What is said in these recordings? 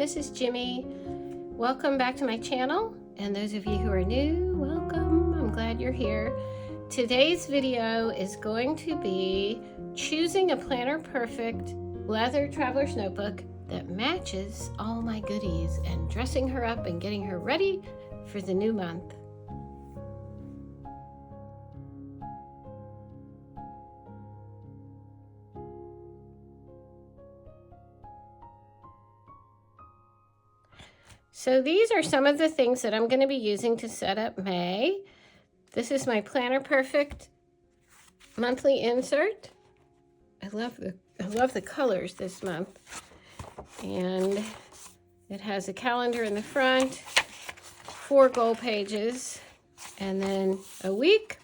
this is Jimmy. Welcome back to my channel, and those of you who are new, welcome. I'm glad you're here. Today's video is going to be choosing a Planner Perfect leather traveler's notebook that matches all my goodies and dressing her up and getting her ready for the new month. So these are some of the things that I'm going to be using to set up May. This is my Planner Perfect monthly insert. I love the colors this month. And it has a calendar in the front, 4 goal pages, and then a week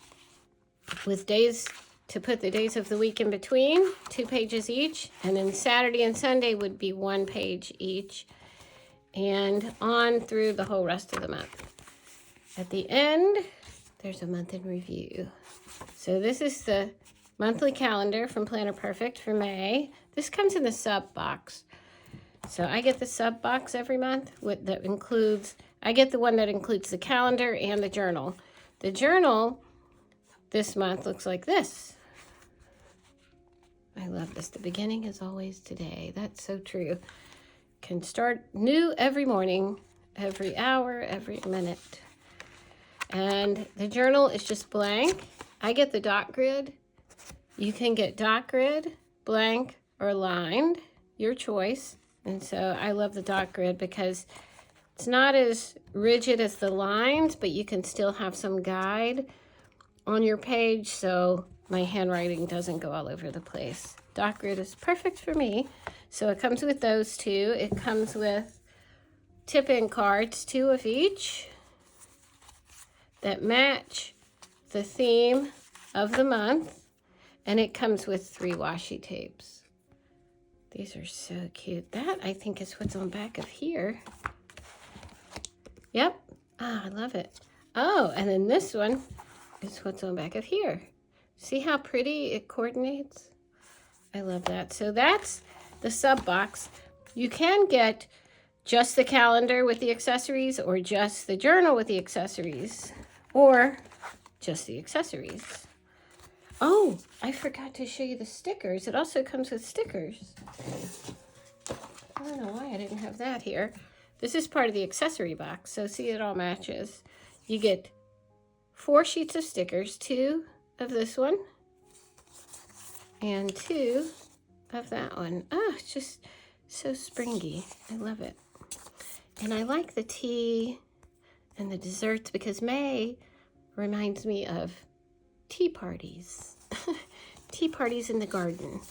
with days to put the days of the week in between, 2 pages each, and then Saturday and Sunday would be 1 page each, and on through the whole rest of the month. At the end, there's a month in review. So this is the monthly calendar from Planner Perfect for May. This comes in the sub box. So I get the sub box every month that includes, I get the one that includes the calendar and the journal. The journal this month looks like this. I love this. The beginning is always today. That's so true. Can start new every morning, every hour, every minute. And the journal is just blank. I get the dot grid. You can get dot grid, blank, or lined, your choice. And so I love the dot grid because it's not as rigid as the lines, but you can still have some guide on your page so my handwriting doesn't go all over the place. Dot grid is perfect for me. So it comes with those 2. It comes with tip-in cards, 2 of each, that match the theme of the month. And it comes with 3 washi tapes. These are so cute. That, I think, is what's on back of here. Yep. Ah, I love it. Oh, and then this one is what's on back of here. See how pretty it coordinates? I love that. So that's the sub box. You can get just the calendar with the accessories, or just the journal with the accessories, or just the accessories. Oh, I forgot to show you the stickers. It also comes with stickers. I don't know why I didn't have that here. This is part of the accessory box, so see, it all matches. You get 4 sheets of stickers, 2 of this one and 2 of that one. Oh, it's just so springy. I love it. And I like the tea and the desserts because May reminds me of tea parties. Tea parties in the garden.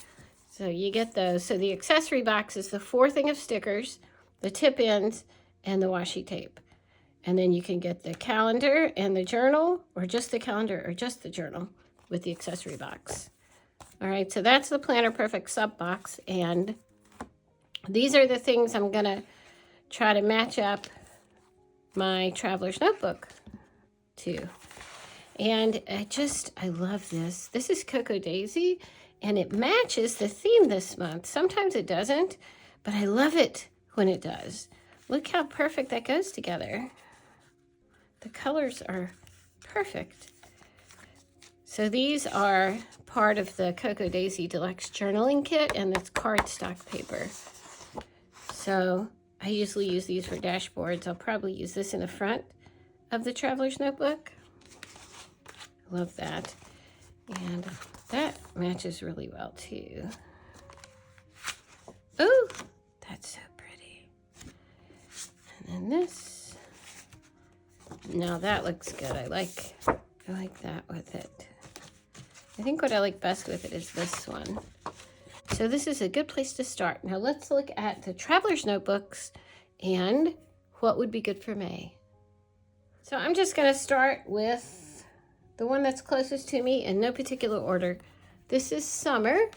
So you get those. So the accessory box is the 4 thing of stickers, the tip ends, and the washi tape. And then you can get the calendar and the journal, or just the calendar or just the journal with the accessory box. All right, so that's the Planner Perfect sub box, and these are the things I'm gonna try to match up my traveler's notebook to. And I love this. This is Cocoa Daisy, and it matches the theme this month. Sometimes it doesn't, but I love it when it does. Look how perfect that goes together. The colors are perfect. So these are part of the Cocoa Daisy Deluxe Journaling Kit, and it's cardstock paper. So I usually use these for dashboards. I'll probably use this in the front of the traveler's notebook. I love that. And that matches really well too. Oh, that's so pretty. And then this. Now that looks good. I like that with it. I think what I like best with it is this one. So this is a good place to start. Now let's look at the traveler's notebooks and what would be good for May. So I'm just going to start with the one that's closest to me in no particular order. This is Summer.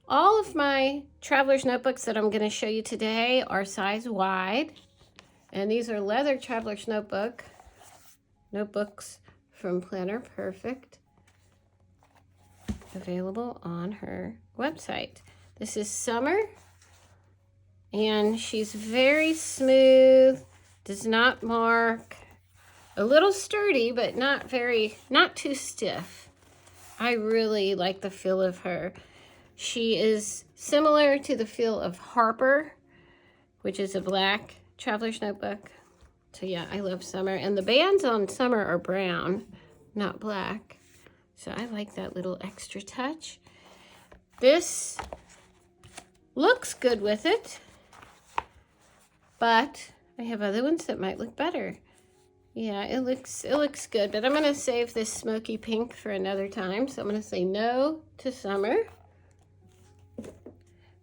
All of my traveler's notebooks that I'm going to show you today are size wide. And these are leather traveler's notebooks from Planner Perfect, available on her website. This is Summer, And she's very smooth, does not mark, a little sturdy, but not too stiff. I really like the feel of her. She is similar to the feel of Harper, which is a black traveler's notebook. So yeah, I love Summer. And the bands on Summer are brown, not black. So I like that little extra touch. This looks good with it, but I have other ones that might look better. Yeah, it looks good, but I'm gonna save this smoky pink for another time. So I'm gonna say no to Summer.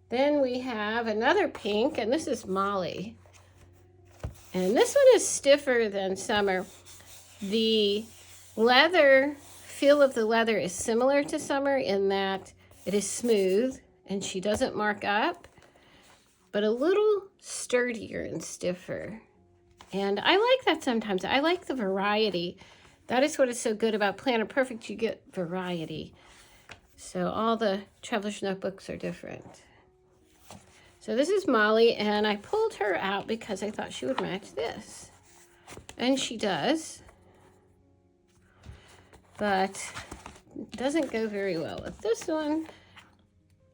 Then we have another pink, and this is Molly. And this one is stiffer than Summer. The leather, feel of the leather is similar to Summer in that it is smooth and she doesn't mark up, but a little sturdier and stiffer. And I like that sometimes. I like the variety. That is what is so good about Planner Perfect. You get variety. So all the Traveler's Notebooks are different. So this is Molly, and I pulled her out because I thought she would match this. And she does. But it doesn't go very well with this one.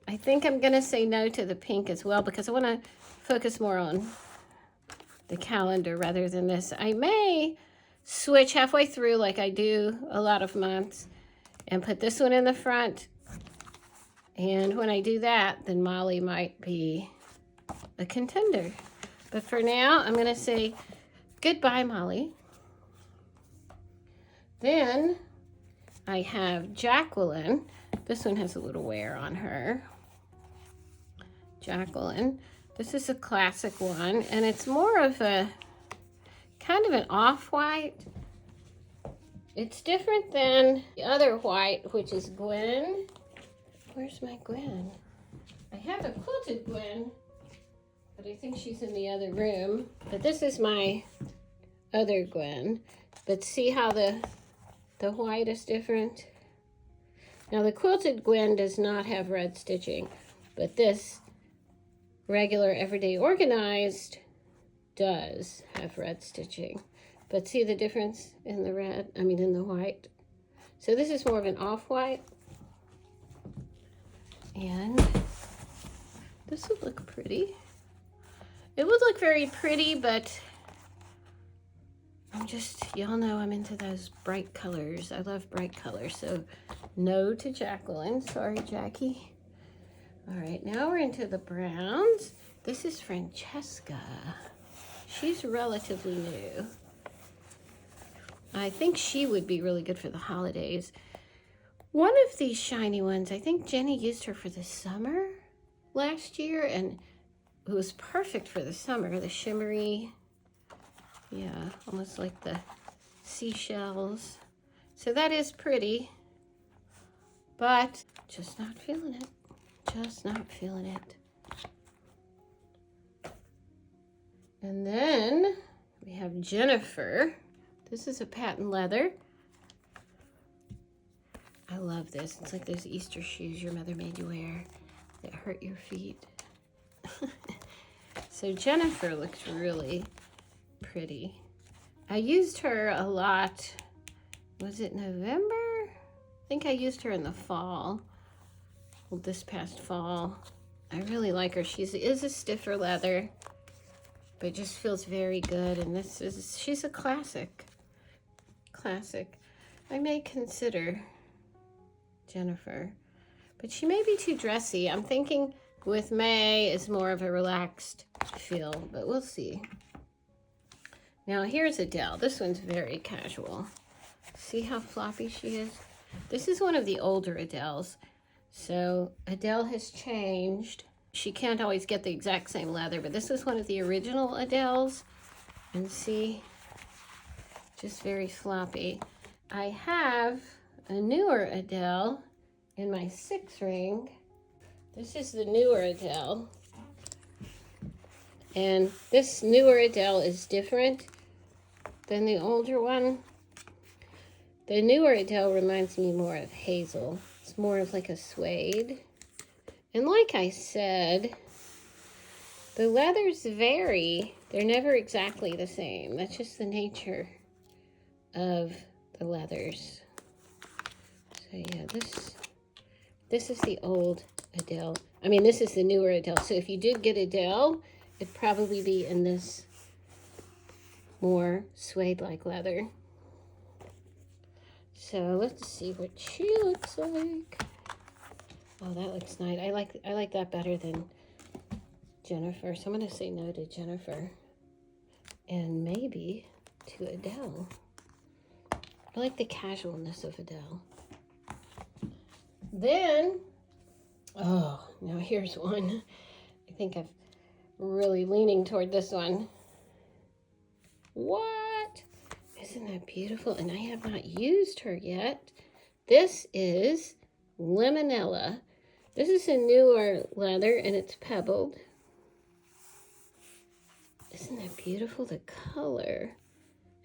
I think I'm going to say no to the pink as well because I want to focus more on the calendar rather than this. I may switch halfway through like I do a lot of months and put this one in the front. And when I do that, then Molly might be a contender. But for now, I'm going to say goodbye, Molly. Then I have Jacqueline. This one has a little wear on her. Jacqueline. This is a classic one, and it's more of a kind of an off-white. It's different than the other white, which is Gwen. Where's my Gwen? I have a quilted Gwen, but I think she's in the other room. But this is my other Gwen. But see how the white is different? Now the quilted Gwen does not have red stitching, but this regular everyday organized does have red stitching. But see the difference in the red, in the white. So this is more of an off-white. And this would look pretty. It would look very pretty, but y'all know I'm into those bright colors. I love bright colors, so no to Jacqueline. Sorry, Jackie. All right, now we're into the browns. This is Francesca. She's relatively new. I think she would be really good for the holidays. One of these shiny ones, I think Jenny used her for the summer last year, and it was perfect for the summer. The shimmery, yeah, almost like the seashells. So that is pretty, but just not feeling it. Just not feeling it. And then we have Jennifer. This is a patent leather. I love this. It's like those Easter shoes your mother made you wear that hurt your feet. So Jennifer looks really pretty. I used her a lot. Was it November? I think I used her in the fall. Well, this past fall. I really like her. She is a stiffer leather, but it just feels very good. And she's a classic. Classic. I may consider Jennifer, but she may be too dressy. I'm thinking with May is more of a relaxed feel, but we'll see. Now here's Adele. This one's very casual. See how floppy she is? This is one of the older Adeles. So Adele has changed. She can't always get the exact same leather, but this is one of the original Adeles. And see, just very floppy. I have a newer Adele in my 6 ring. This is the newer Adele. And this newer Adele is different than the older one. The newer Adele reminds me more of Hazel. It's more of like a suede. And like I said, The leathers vary. They're never exactly the same. That's just the nature of the leathers. So yeah, this is the old Adele. I mean, this is the newer Adele. So if you did get Adele, it'd probably be in this more suede-like leather. So let's see what she looks like. Oh, that looks nice. I like that better than Jennifer. So I'm gonna say no to Jennifer. And maybe to Adele. I like the casualness of Adele. Then, oh, now here's one. I think I'm really leaning toward this one. What? Isn't that beautiful? And I have not used her yet. This is Limonella. This is a newer leather and it's pebbled. Isn't that beautiful? The color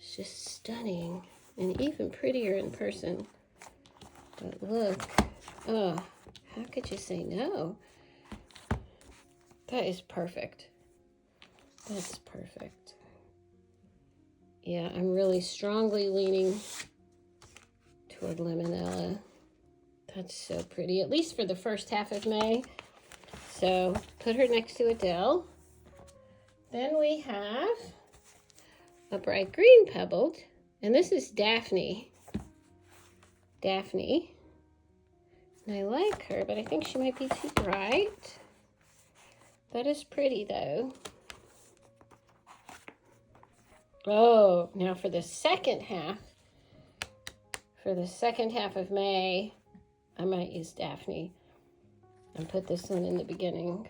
is just stunning and even prettier in person. But look, oh, how could you say no? That is perfect. That's perfect. Yeah, I'm really strongly leaning toward Limonella. That's so pretty, at least for the first half of May. So put her next to Adele. Then we have a bright green pebbled, and this is Daphne. Daphne. And I like her, but I think she might be too bright. That is pretty though. Oh, now for the second half of May, I might use Daphne and put this one in the beginning.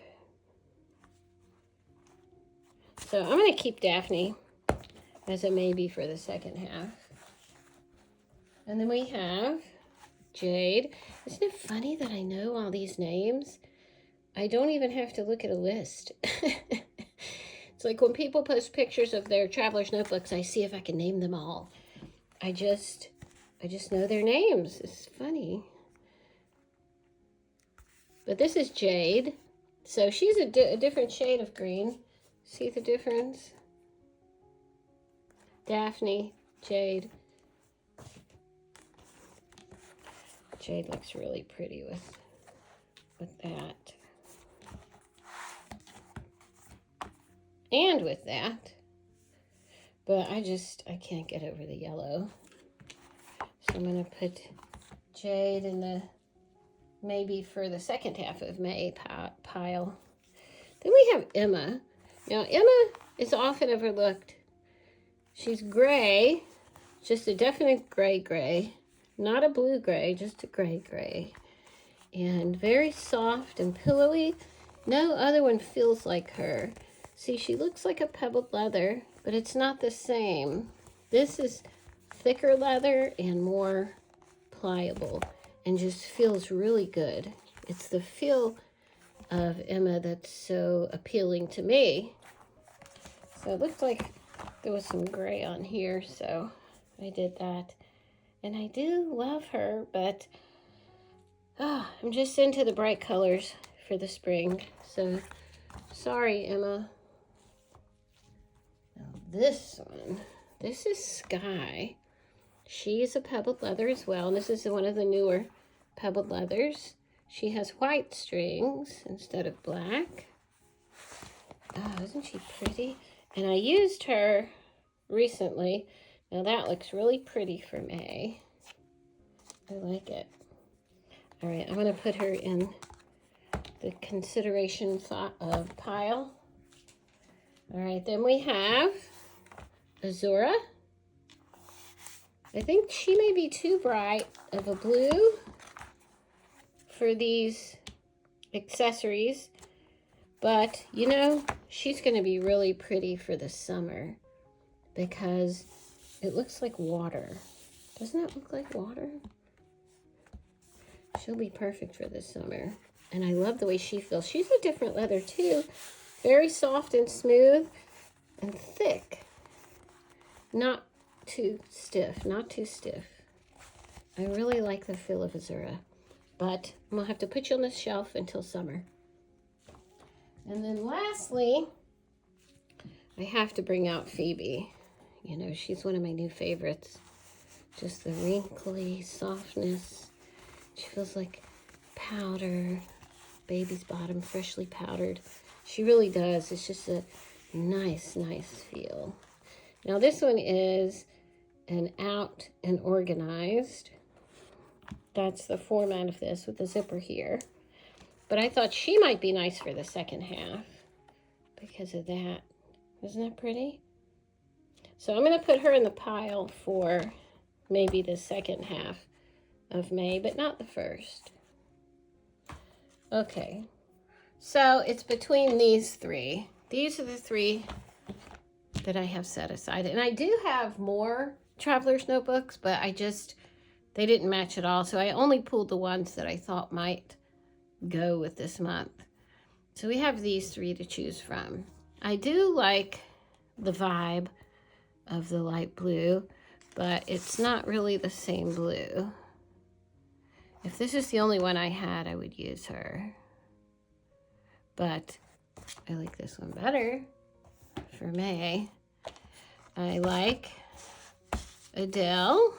So I'm going to keep Daphne as a maybe for the second half. And then we have Jade. Isn't it funny that I know all these names? I don't even have to look at a list. It's like when people post pictures of their traveler's notebooks, I see if I can name them all. I just know their names. It's funny. But this is Jade. So she's a different shade of green. See the difference? Daphne, Jade. Jade looks really pretty with that. And with that. But I can't get over the yellow. So I'm going to put Jade in the maybe for the second half of May pile. Then we have Emma. Now, Emma is often overlooked. She's gray, just a definite gray. Not a blue gray, just a gray. And very soft and pillowy. No other one feels like her. See, she looks like a pebbled leather, but it's not the same. This is thicker leather and more pliable and just feels really good. It's the feel of Emma that's so appealing to me. So it looks like there was some gray on here, so I did that. And I do love her, but I'm just into the bright colors for the spring. So sorry, Emma. Now this one, this is Sky. She is a pebbled leather as well. And this is one of the newer pebbled leathers. She has white strings instead of black. Oh, isn't she pretty? And I used her recently. Now that looks really pretty for May. I like it. All right, I'm going to put her in the consideration pile. All right, then we have Azura. I think she may be too bright of a blue for these accessories, but you know, she's going to be really pretty for the summer because it looks like water. Doesn't that look like water? She'll be perfect for this summer. And I love the way she feels. She's a different leather too. Very soft and smooth and thick. Not too stiff, not too stiff. I really like the feel of Azura. But I'm going to have to put you on the shelf until summer. And then lastly, I have to bring out Phoebe. You know, she's one of my new favorites. Just the wrinkly softness. She feels like powder, baby's bottom, freshly powdered. She really does. It's just a nice, nice feel. Now this one is an out and organized. That's the format of this with the zipper here. But I thought she might be nice for the second half because of that. Isn't that pretty? So I'm going to put her in the pile for maybe the second half of May, but not the first. Okay, so it's between these three. These are the three that I have set aside. And I do have more Traveler's Notebooks, but they didn't match at all. So I only pulled the ones that I thought might go with this month. So we have these three to choose from. I do like the vibe of the light blue, but it's not really the same blue. If this is the only one I had, I would use her. But I like this one better for May. I like Adele,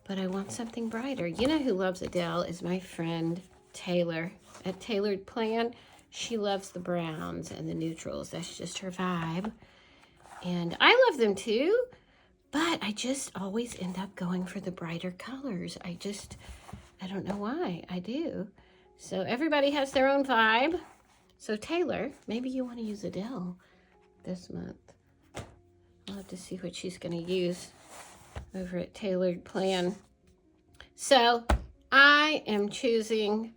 but I want something brighter. You know who loves Adele is my friend Taylor at Tailored Plan. She loves the browns and the neutrals. That's just her vibe. And I love them too, but I just always end up going for the brighter colors. I don't know why. I do. So everybody has their own vibe. So Taylor, maybe you want to use Adele this month. I'll have to see what she's going to use over at Tailored Plan. So I am choosing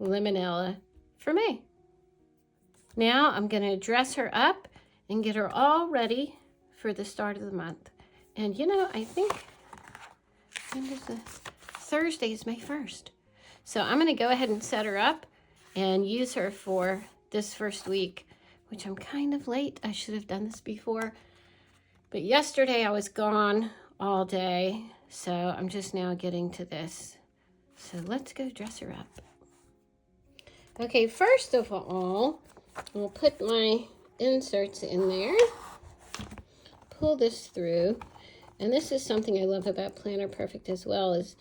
Limonella for May. Now I'm going to dress her up and get her all ready for the start of the month. And you know, I think Thursday is May 1st. So I'm going to go ahead and set her up and use her for this first week, which I'm kind of late. I should have done this before. But yesterday I was gone all day, so I'm just now getting to this. So let's go dress her up. Okay, first of all, I'll put my inserts in there, pull this through, and this is something I love about Planner Perfect as well, is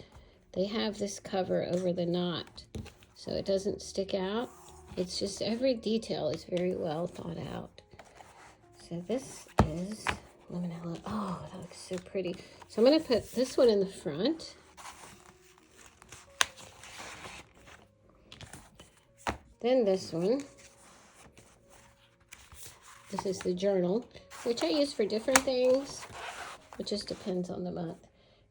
they have this cover over the knot so it doesn't stick out. It's just every detail is very well thought out. So this is Limonella. Oh, that looks so pretty. So I'm going to put this one in the front. Then this one. This is the journal, which I use for different things. It just depends on the month.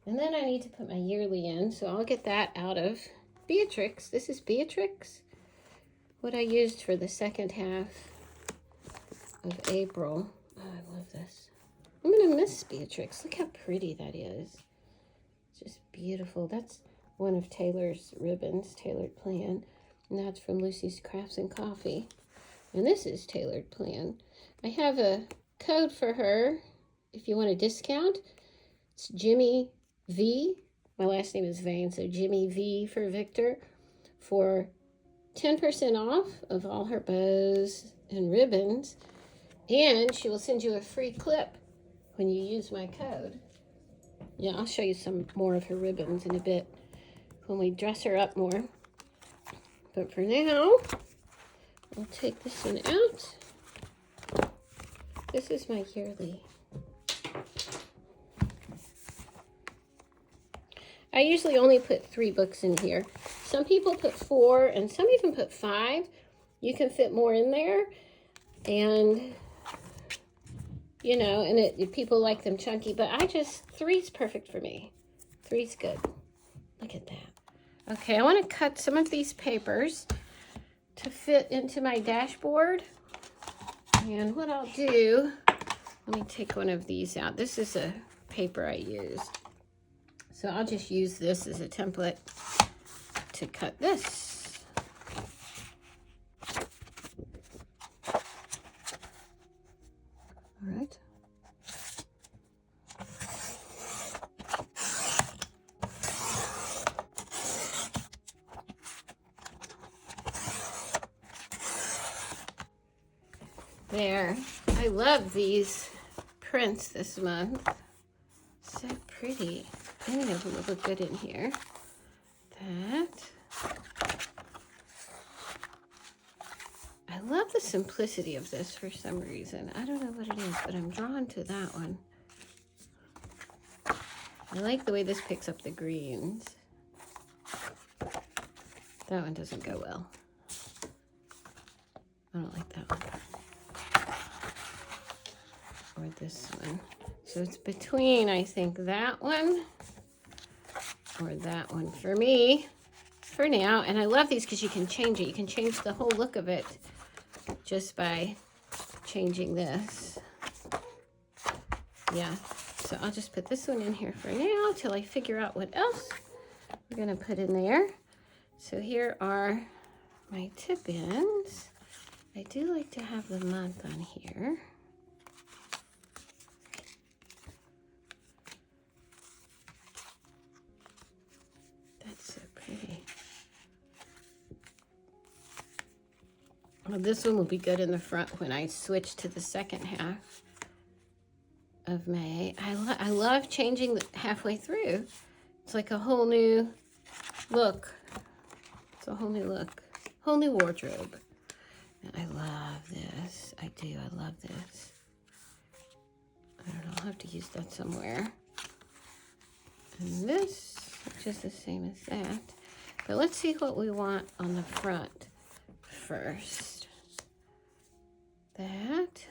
And then I need to put my yearly in, so I'll get that out of Beatrix. This is Beatrix, what I used for the second half of April. Oh, I love this. I'm going to miss Beatrix. Look how pretty that is. It's just beautiful. That's one of Taylor's ribbons, Tailored Plan. And that's from Lucy's Crafts and Coffee. And this is Tailored Plan. I have a code for her if you want a discount. It's Jimmy V. My last name is Vane, so Jimmy V for Victor, for 10% off of all her bows and ribbons. And she will send you a free clip when you use my code. Yeah, I'll show you some more of her ribbons in a bit when we dress her up more. But for now, I'll take this one out. This is my yearly. I usually only put 3 books in here. Some people put 4 and some even put 5. You can fit more in there. And, you know, and people like them chunky, but 3's perfect for me. 3's good. Look at that. Okay, I want to cut some of these papers to fit into my dashboard. And what I'll do, let me take one of these out. This is a paper I used. So I'll just use this as a template to cut this. All right. There. I love these prints this month. So pretty. Any of them would look good in here. That. I love the simplicity of this for some reason. I don't know what it is, but I'm drawn to that one. I like the way this picks up the greens. That one doesn't go well. I don't like that one. Or this one. So it's between, I think, that one or that one for me for now. And I love these because you can change it. You can change the whole look of it just by changing this. Yeah, so I'll just put this one in here for now till I figure out what else we're gonna put in there. So here are my tip-ins. I do like to have the month on here. That's so pretty. Well, this one will be good in the front when I switch to the second half of May. I love changing the halfway through. It's like a whole new look. It's a whole new look, whole new wardrobe. And I love this. I do. I love this. I don't know. I'll have to use that somewhere. And this, which is the same as that. But let's see what we want on the front first. That.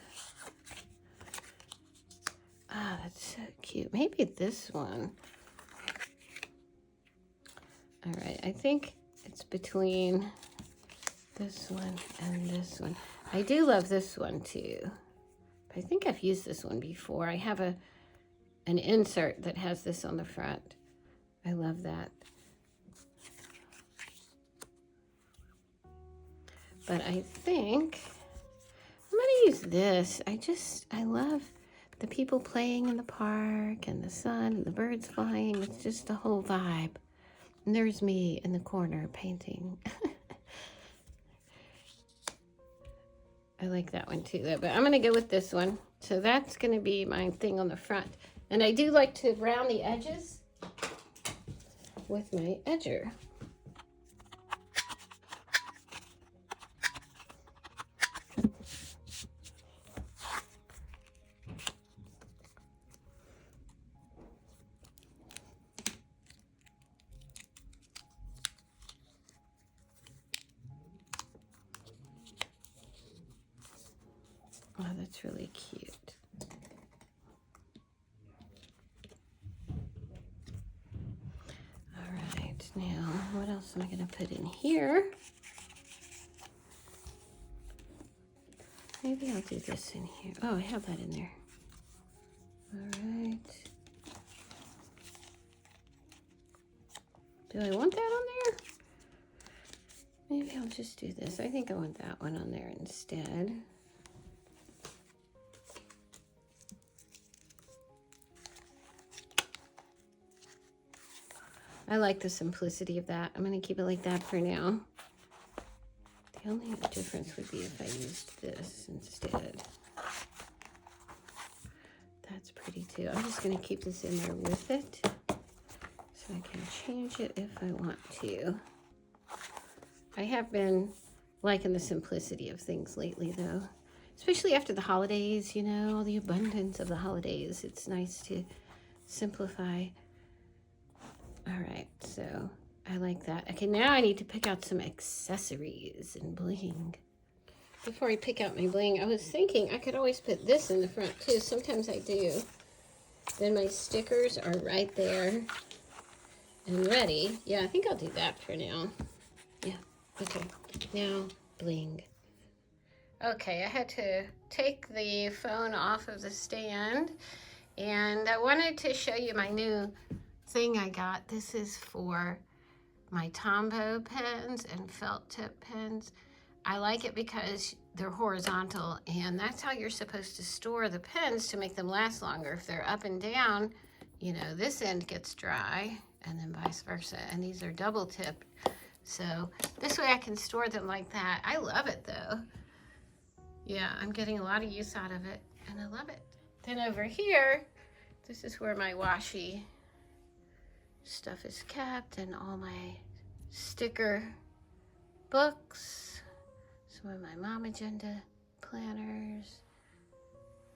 Ah, that's so cute. Maybe this one. All right, I think it's between this one and this one. I do love this one too. I think I've used this one before. I have an insert that has this on the front. I love that. But I think I'm gonna use this. I love the people playing in the park and the sun and the birds flying. It's just the whole vibe. And there's me in the corner painting. I like that one too, but I'm gonna go with this one. So that's gonna be my thing on the front. And I do like to round the edges with my edger. Oh, that's really cute. All right, now what else am I going to put in here? Maybe I'll do this in here. Oh, I have that in there. All right. Do I want that on there? Maybe I'll just do this. I think I want that one on there instead. I like the simplicity of that. I'm going to keep it like that for now. The only difference would be if I used this instead. That's pretty too. I'm just going to keep this in there with it so I can change it if I want to. I have been liking the simplicity of things lately though, especially after the holidays, you know, the abundance of the holidays. It's nice to simplify. All right, so I like that. Okay, now I need to pick out some accessories and bling. Before I pick out my bling, I was thinking I could always put this in the front too. Sometimes I do. Then my stickers are right there and ready. Yeah, I think I'll do that for now. Yeah, okay. Now, bling. Okay, I had to take the phone off of the stand, and I wanted to show you my new thing I got. This is for my Tombow pens and felt tip pens. I like it because they're horizontal, and that's how you're supposed to store the pens to make them last longer. If they're up and down, you know, this end gets dry and then vice versa, and these are double tipped. So this way I can store them like that. I love it though. Yeah, I'm getting a lot of use out of it, and I love it. Then over here, this is where my washi stuff is kept, and all my sticker books, some of my mom agenda planners.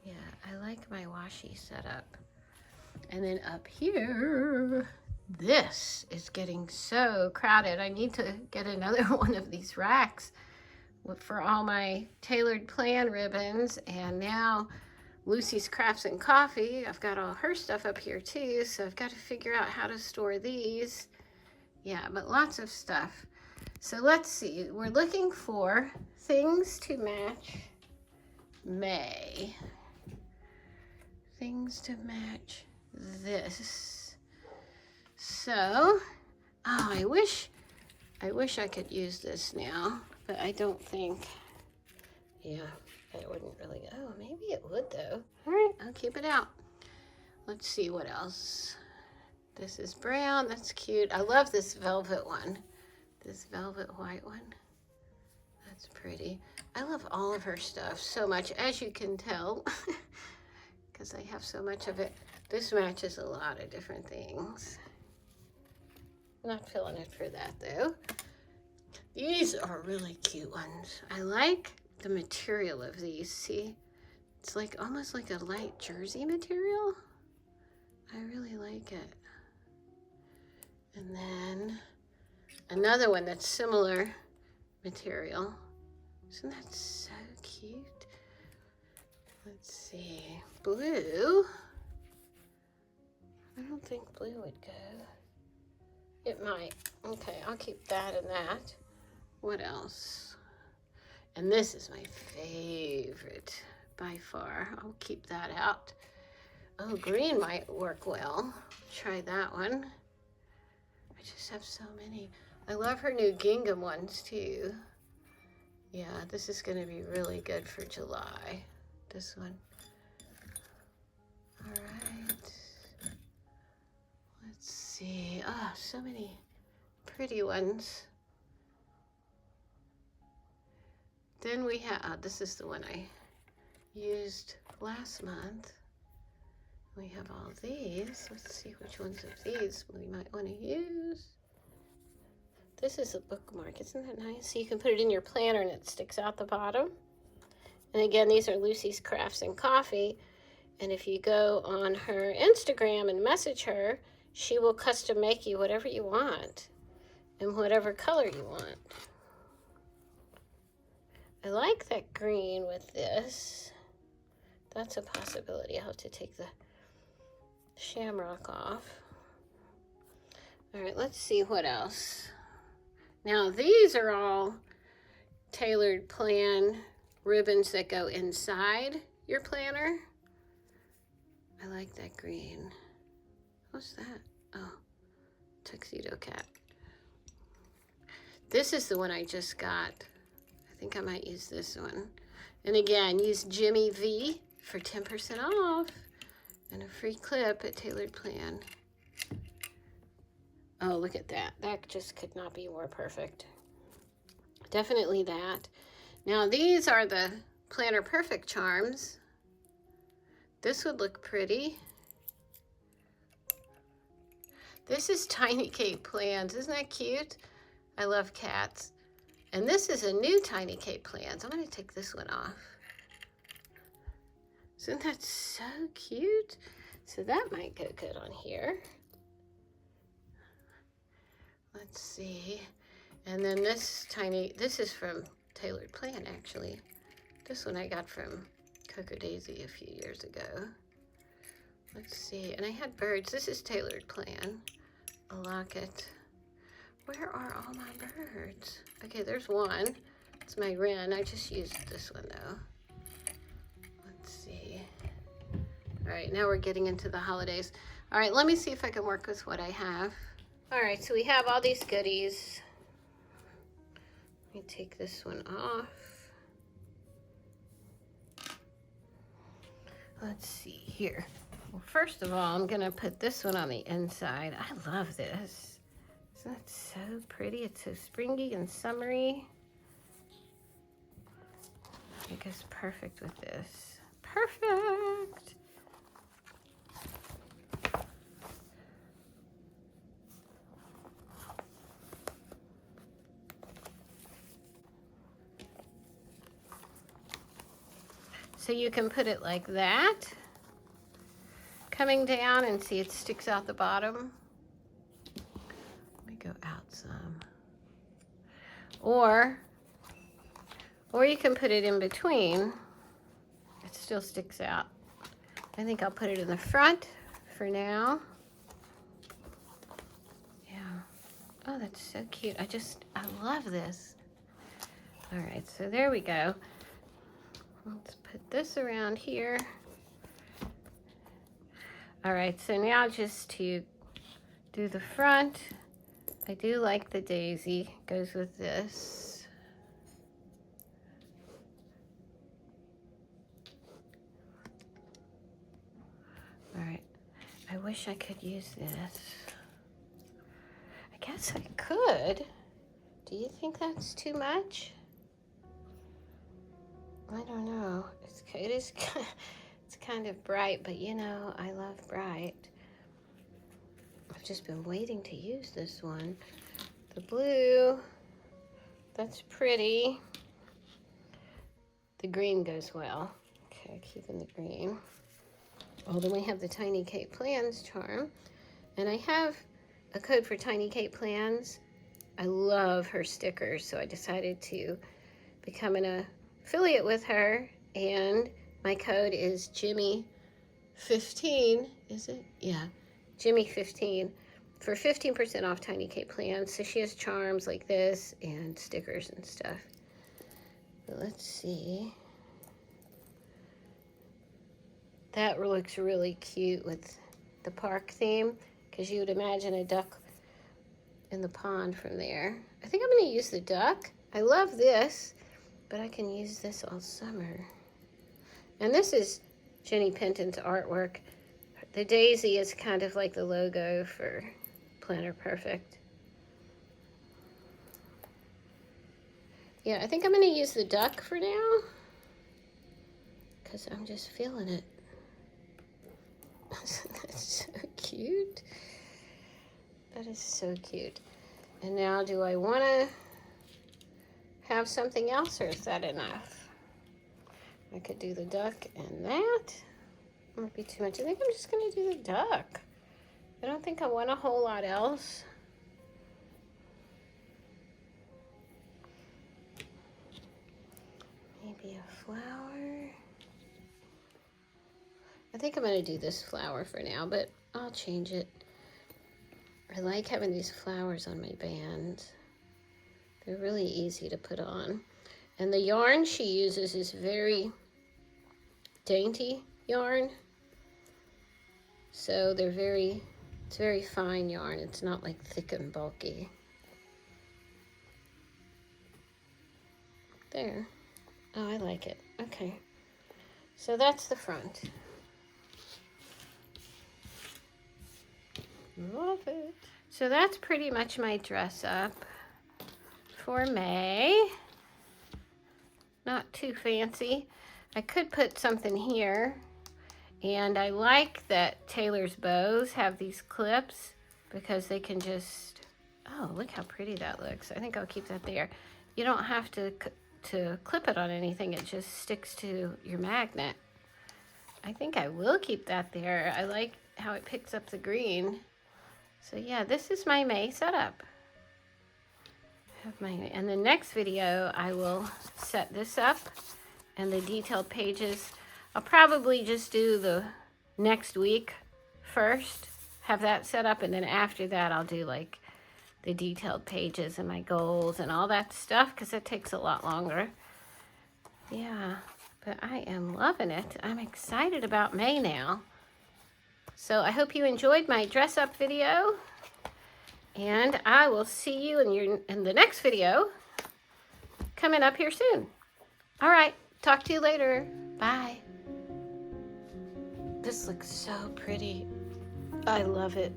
Yeah, I like my washi setup. And then up here, this is getting so crowded. I need to get another one of these racks for all my tailored plan ribbons. And now Lucy's Crafts and Coffee, I've got all her stuff up here too, so I've got to figure out how to store these. Yeah, but lots of stuff. So let's see, we're looking for things to match May. Things to match this. So, oh, I wish I could use this now, but I don't think, yeah, it wouldn't really, oh, maybe it would though. All right, I'll keep it out. Let's see what else. This is brown, that's cute. I love this velvet one, this velvet white one. That's pretty. I love all of her stuff so much, as you can tell, because I have so much of it. This matches a lot of different things. Not feeling it for that though. These are really cute ones. I like the material of these. See, it's like almost like a light jersey material. I really like it. And then another one that's similar material. Isn't that so cute? Let's see, blue. I don't think blue would go. It might. Okay, I'll keep that and that. What else? And this is my favorite by far. I'll keep that out. Oh, green might work well. Try that one. I just have so many. I love her new gingham ones too. Yeah, this is going to be really good for July. This one. All right. Let's see. Oh, so many pretty ones. Then we have, oh, this is the one I used last month. We have all these. Let's see which ones of these we might want to use. This is a bookmark. Isn't that nice? So you can put it in your planner and it sticks out the bottom. And again, these are Lucy's Crafts and Coffee. And if you go on her Instagram and message her, she will custom make you whatever you want and whatever color you want. I like that green with this. That's a possibility. I'll have to take the shamrock off. All right, let's see what else. Now these are all tailored plan ribbons that go inside your planner. I like that green. What's that? Oh, tuxedo cat. This is the one I just got. I think I might use this one. And again, use Jimmy V for 10% off and a free clip at Tailored Plan. Oh, look at that. That just could not be more perfect. Definitely that. Now, these are the Planner Perfect charms. This would look pretty. This is Tiny Cake Plans. Isn't that cute? I love cats. And this is a new Tiny Cake Plans. I'm going to take this one off. Isn't that so cute? So that might go good on here. Let's see. And then this is from Tailored Plan, actually. This one I got from Coco Daisy a few years ago. Let's see. And I had birds. This is Tailored Plan. A locket. Where are all my birds? Okay, there's one. It's my wren. I just used this one, though. Let's see. All right, now we're getting into the holidays. All right, let me see if I can work with what I have. All right, so we have all these goodies. Let me take this one off. Let's see here. Well, first of all, I'm gonna put this one on the inside. I love this. Isn't that so pretty? It's so springy and summery. It goes perfect with this. Perfect. So you can put it like that, coming down, and see it sticks out the bottom. Let me go out some. Or you can put it in between. It still sticks out. I think I'll put it in the front for now. Yeah. Oh, that's so cute. I love this. All right, so there we go. Let's put this around here. All right, so now just to do the front, I do like the daisy. Goes with this. All right, I wish I could use this. I guess I could. Do you think that's too much? I don't know. It's kind of bright, but you know, I love bright. I've just been waiting to use this one. The blue, that's pretty. The green goes well. Okay, keeping the green. Oh, then we have the Tiny Kate Plans charm. And I have a code for Tiny Kate Plans. I love her stickers, so I decided to become an affiliate with her, and my code is Jimmy15, is it? Yeah, Jimmy15 for 15% off Tiny Kate Plans. So she has charms like this and stickers and stuff. But let's see. That looks really cute with the park theme, because you would imagine a duck in the pond from there. I think I'm going to use the duck. I love this, but I can use this all summer. And this is Jenny Penton's artwork. The daisy is kind of like the logo for Planner Perfect. Yeah, I think I'm going to use the duck for now, because I'm just feeling it. That's so cute. That is so cute. And now, do I want to have something else, or is that enough? I could do the duck and that. Might be too much. I think I'm just going to do the duck. I don't think I want a whole lot else. Maybe a flower. I think I'm going to do this flower for now, but I'll change it. I like having these flowers on my band. They're really easy to put on. And the yarn she uses is very dainty yarn. So it's very fine yarn. It's not like thick and bulky. There. Oh, I like it. Okay. So that's the front. Love it. So that's pretty much my dress up for May. Not too fancy. I could put something here, and I like that Taylor's bows have these clips, because they can just, oh, look how pretty that looks. I think I'll keep that there. You don't have to clip it on anything. It just sticks to your magnet. I think I will keep that there. I like how it picks up the green. So yeah, this is my May setup. And the next video, I will set this up and the detailed pages. I'll probably just do the next week first, have that set up, and then after that, I'll do like the detailed pages and my goals and all that stuff, because it takes a lot longer. Yeah, but I am loving it. I'm excited about May now. So I hope you enjoyed my dress up video, and I will see you in the next video coming up here soon. All right, talk to you later. Bye. This looks so pretty. I love it.